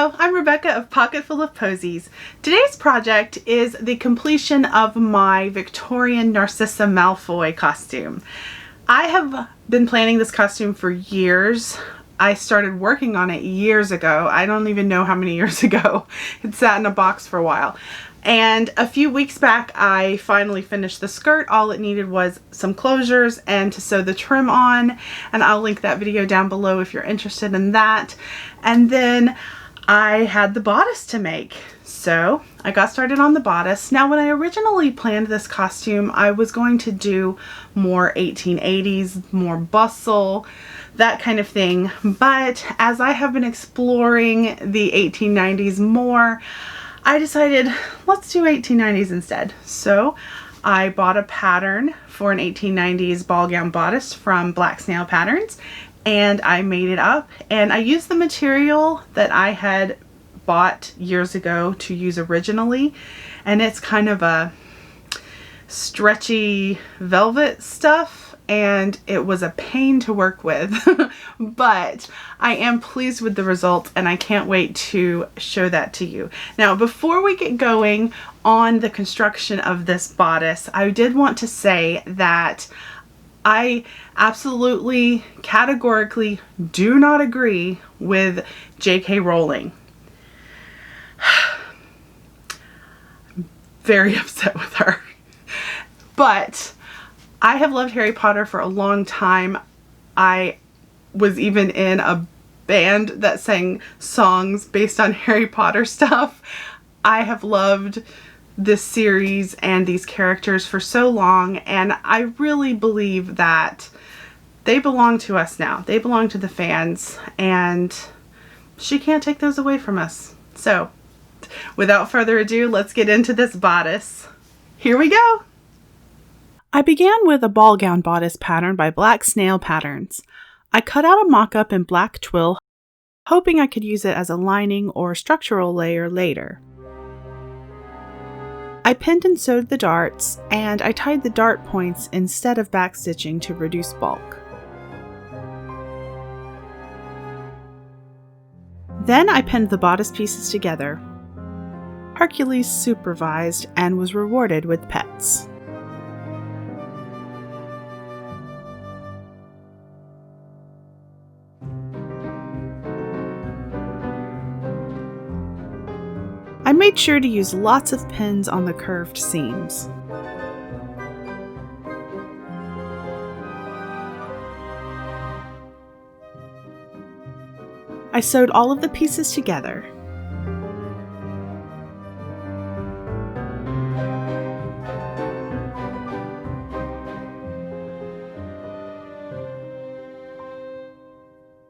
Hello, I'm Rebecca of Pocketful of Posies. Today's project is the completion of my Victorian Narcissa Malfoy costume. I have been planning this costume for years. I started working on it years ago. I don't even know how many years ago. It sat in a box for a while. And a few weeks back, I finally finished the skirt. All it needed was some closures and to sew the trim on. And I'll link that video down below if you're interested in that. And then I had the bodice to make. So I got started on the bodice. Now, when I originally planned this costume, I was going to do more 1880s, more bustle, that kind of thing. But as I have been exploring the 1890s more, I decided let's do 1890s instead. So I bought a pattern for an 1890s ball gown bodice from Black Snail Patterns, and I made it up, and I used the material that I had bought years ago to use originally, and it's kind of a stretchy velvet stuff, and it was a pain to work with. But I am pleased with the result, and I can't wait to show that to you. Now, before we get going on the construction of this bodice, I did want to say that I absolutely, categorically do not agree with J.K. Rowling. I'm very upset with her. But I have loved Harry Potter for a long time. I was even in a band that sang songs based on Harry Potter stuff. I have loved this series and these characters for so long, and I really believe that they belong to us now. They belong to the fans, and she can't take those away from us. So, without further ado, let's get into this bodice. Here we go! I began with a ball gown bodice pattern by Black Snail Patterns. I cut out a mock-up in black twill, hoping I could use it as a lining or structural layer later. I pinned and sewed the darts, and I tied the dart points instead of backstitching to reduce bulk. Then I pinned the bodice pieces together. Hercules supervised and was rewarded with pets. I made sure to use lots of pins on the curved seams. I sewed all of the pieces together.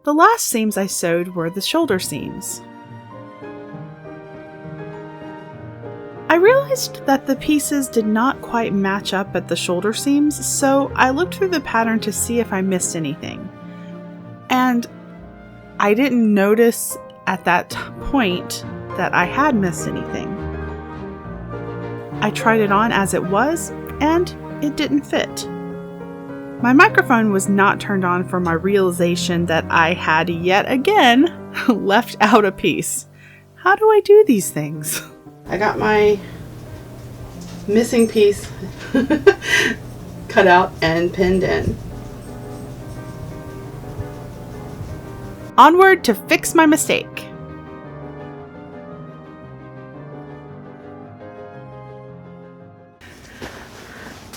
The last seams I sewed were the shoulder seams. I realized that the pieces did not quite match up at the shoulder seams, so I looked through the pattern to see if I missed anything. And I didn't notice at that point that I had missed anything. I tried it on as it was, and it didn't fit. My microphone was not turned on for my realization that I had yet again left out a piece. How do I do these things? I got my missing piece cut out and pinned in. Onward to fix my mistake.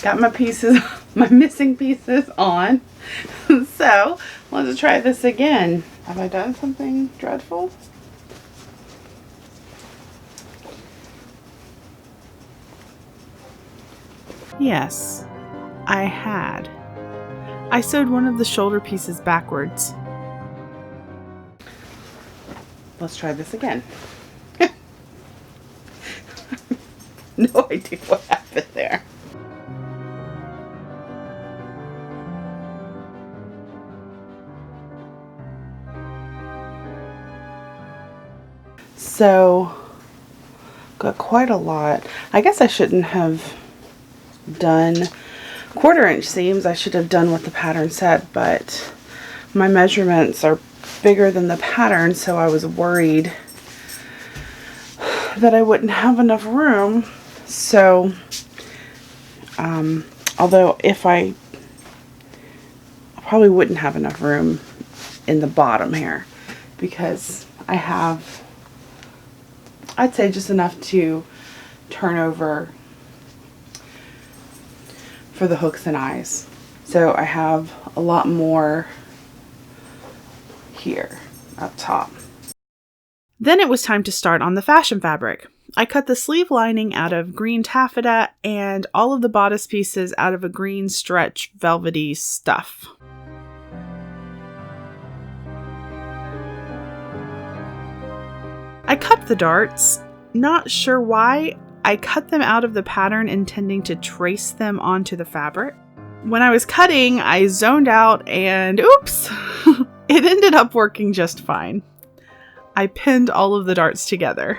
Got my pieces, my missing pieces on. So let's try this again. Have I done something dreadful? Yes, I had. I sewed one of the shoulder pieces backwards. Let's try this again. No idea what happened there. So, got quite a lot. I guess I shouldn't have done 1/4 inch seams. I should have done what the pattern said, but my measurements are bigger than the pattern, so I was worried that I wouldn't have enough room. So, although I probably wouldn't have enough room in the bottom here, because I have, I'd say, just enough to turn over for the hooks and eyes. So I have a lot more here up top. Then it was time to start on the fashion fabric. I cut the sleeve lining out of green taffeta and all of the bodice pieces out of a green stretch velvety stuff. I cut the darts. Not sure why. I cut them out of the pattern intending to trace them onto the fabric. When I was cutting, I zoned out and oops! It ended up working just fine. I pinned all of the darts together.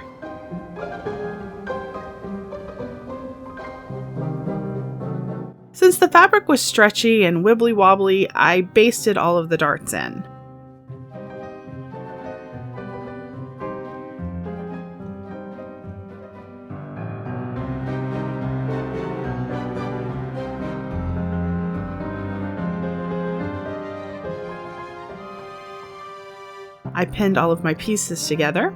Since the fabric was stretchy and wibbly wobbly, I basted all of the darts in. I pinned all of my pieces together.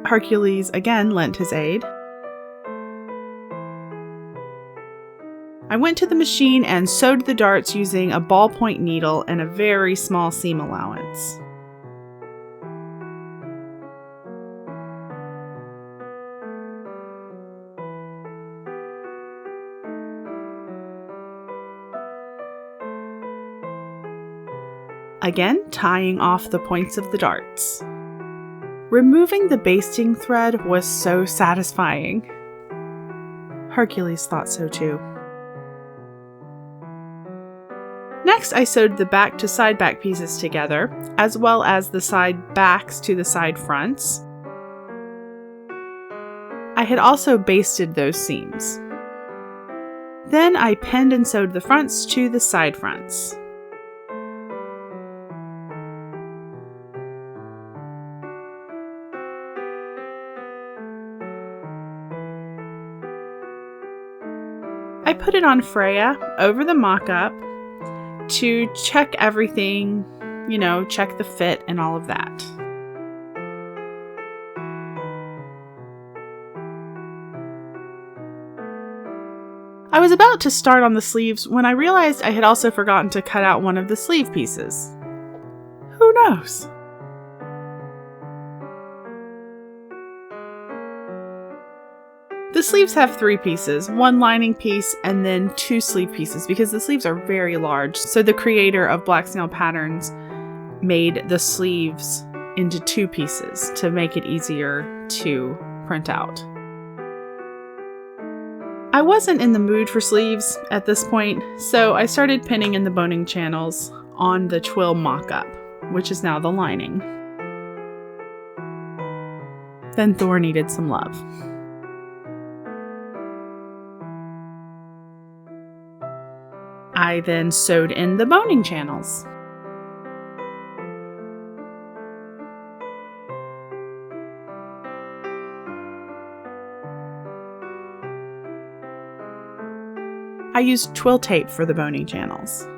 Hercules again lent his aid. I went to the machine and sewed the darts using a ballpoint needle and a very small seam allowance. Again, tying off the points of the darts. Removing the basting thread was so satisfying. Hercules thought so too. Next, I sewed the back to side back pieces together, as well as the side backs to the side fronts. I had also basted those seams. Then I pinned and sewed the fronts to the side fronts. I put it on Freya over the mock-up to check everything, check the fit and all of that. I was about to start on the sleeves when I realized I had also forgotten to cut out one of the sleeve pieces. Who knows? The sleeves have 3 pieces, 1 lining piece and then 2 sleeve pieces because the sleeves are very large. So the creator of Black Snail Patterns made the sleeves into 2 pieces to make it easier to print out. I wasn't in the mood for sleeves at this point, so I started pinning in the boning channels on the twill mock-up, which is now the lining. Then Thor needed some love. I then sewed in the boning channels. I used twill tape for the boning channels.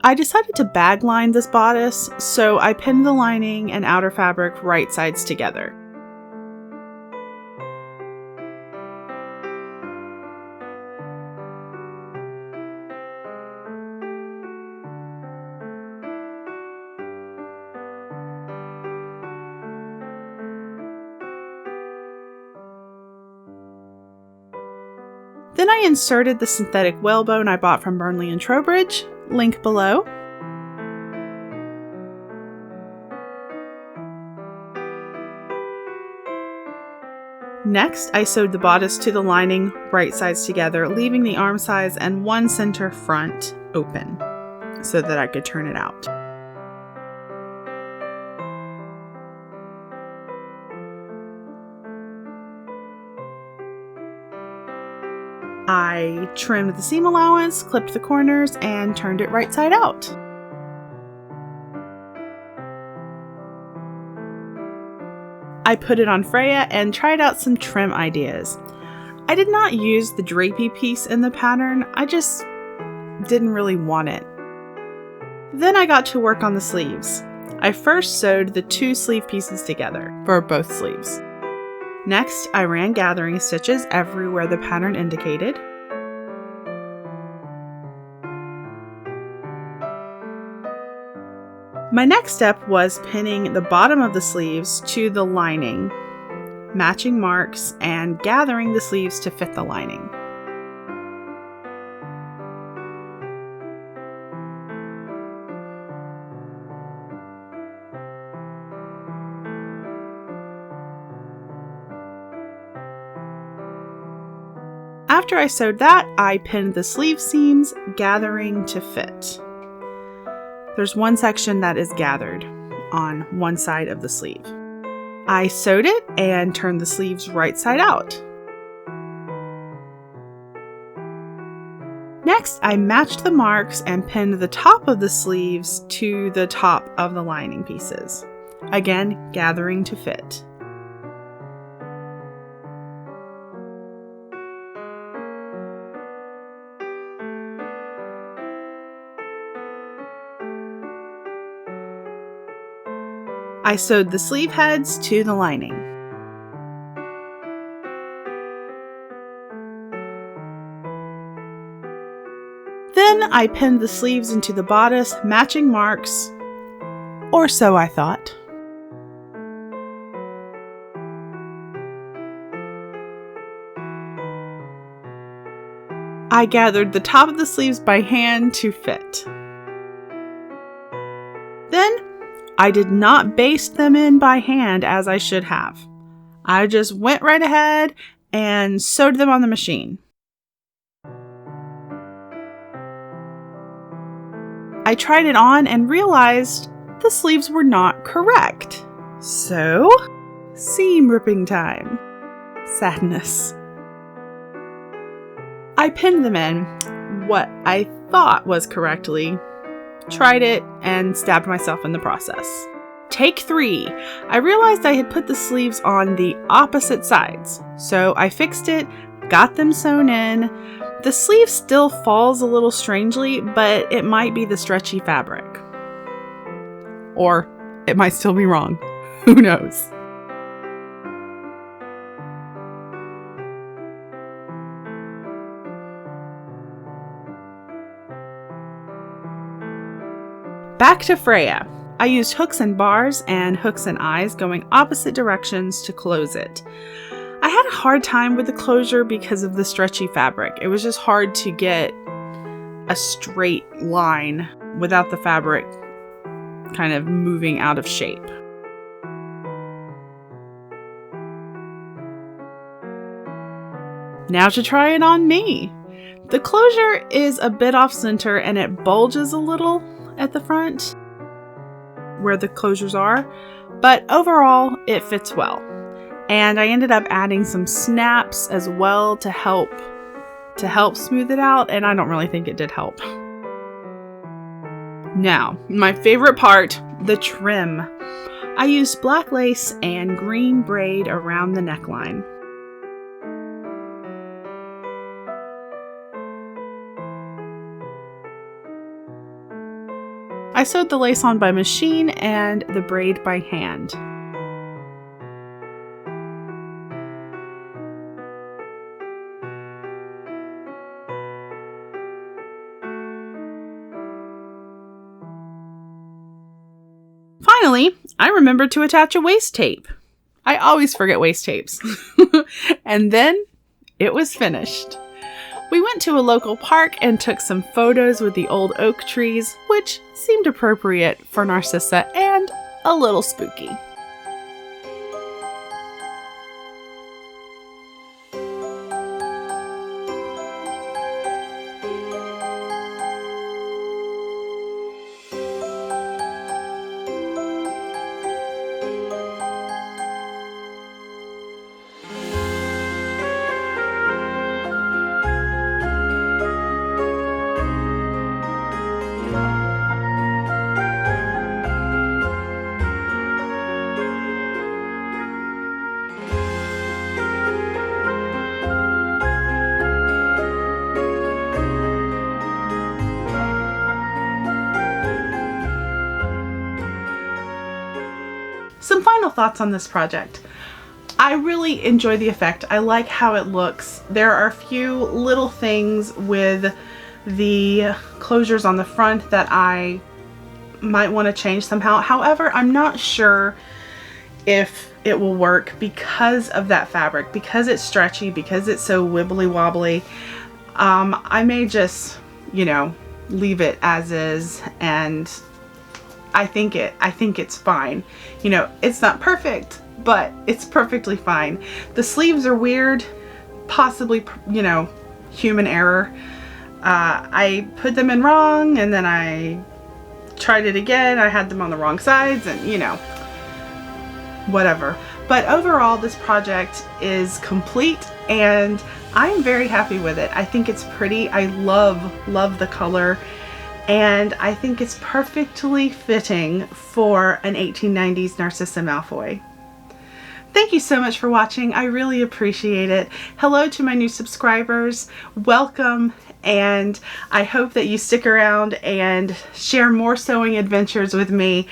I decided to bag line this bodice, so I pinned the lining and outer fabric right sides together. Then I inserted the synthetic whalebone I bought from Burnley and Trowbridge, link below. Next, I sewed the bodice to the lining right sides together, leaving the arm size and one center front open. so that I could turn it out. I trimmed the seam allowance, clipped the corners, and turned it right side out. I put it on Freya and tried out some trim ideas. I did not use the drapey piece in the pattern, I just didn't really want it. Then I got to work on the sleeves. I first sewed the 2 sleeve pieces together for both sleeves. Next, I ran gathering stitches everywhere the pattern indicated. My next step was pinning the bottom of the sleeves to the lining, matching marks, and gathering the sleeves to fit the lining. After I sewed that, I pinned the sleeve seams, gathering to fit. There's one section that is gathered on one side of the sleeve. I sewed it and turned the sleeves right side out. Next, I matched the marks and pinned the top of the sleeves to the top of the lining pieces. Again, gathering to fit. I sewed the sleeve heads to the lining. Then I pinned the sleeves into the bodice, matching marks, or so I thought. I gathered the top of the sleeves by hand to fit. Then I did not baste them in by hand as I should have. I just went right ahead and sewed them on the machine. I tried it on and realized the sleeves were not correct. So, seam ripping time. Sadness. I pinned them in what I thought was correctly, tried it, and stabbed myself in the process. Take 3. I realized I had put the sleeves on the opposite sides, so I fixed it, got them sewn in. The sleeve still falls a little strangely, but it might be the stretchy fabric. Or it might still be wrong. Who knows? Back to Freya. I used hooks and bars and hooks and eyes going opposite directions to close it. I had a hard time with the closure because of the stretchy fabric. It was just hard to get a straight line without the fabric kind of moving out of shape. Now to try it on me. The closure is a bit off center and it bulges a little at the front where the closures are, but overall it fits well. And I ended up adding some snaps as well to help smooth it out, and I don't really think it did help. Now, my favorite part, the trim. I used black lace and green braid around the neckline. I sewed the lace on by machine and the braid by hand. Finally, I remembered to attach a waist tape. I always forget waist tapes. And then it was finished. We went to a local park and took some photos with the old oak trees, which seemed appropriate for Narcissa and a little spooky. Some final thoughts on this project. I really enjoy the effect. I like how it looks. There are a few little things with the closures on the front that I might want to change somehow. However, I'm not sure if it will work because of that fabric, because it's stretchy, because it's so wibbly wobbly. I may just, you know, leave it as is, and I think it's fine. You know, it's not perfect, but it's perfectly fine. The sleeves are weird, possibly, you know, human error. I put them in wrong, and then I tried it again. I had them on the wrong sides, and you know, whatever. But overall, this project is complete, and I'm very happy with it. I think it's pretty. I love the color, and I think it's perfectly fitting for an 1890s Narcissa Malfoy. Thank you so much for watching. I really appreciate it. Hello to my new subscribers. Welcome, and I hope that you stick around and share more sewing adventures with me.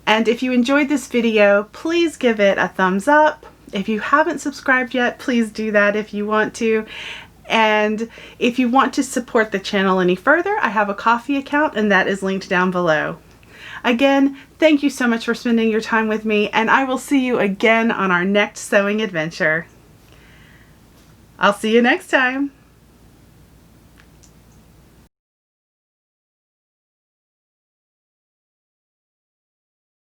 And if you enjoyed this video, please give it a thumbs up. If you haven't subscribed yet, please do that if you want to. And if you want to support the channel any further, I have a Ko-fi account, and that is linked down below. Again, thank you so much for spending your time with me, and I will see you again on our next sewing adventure. I'll see you next time.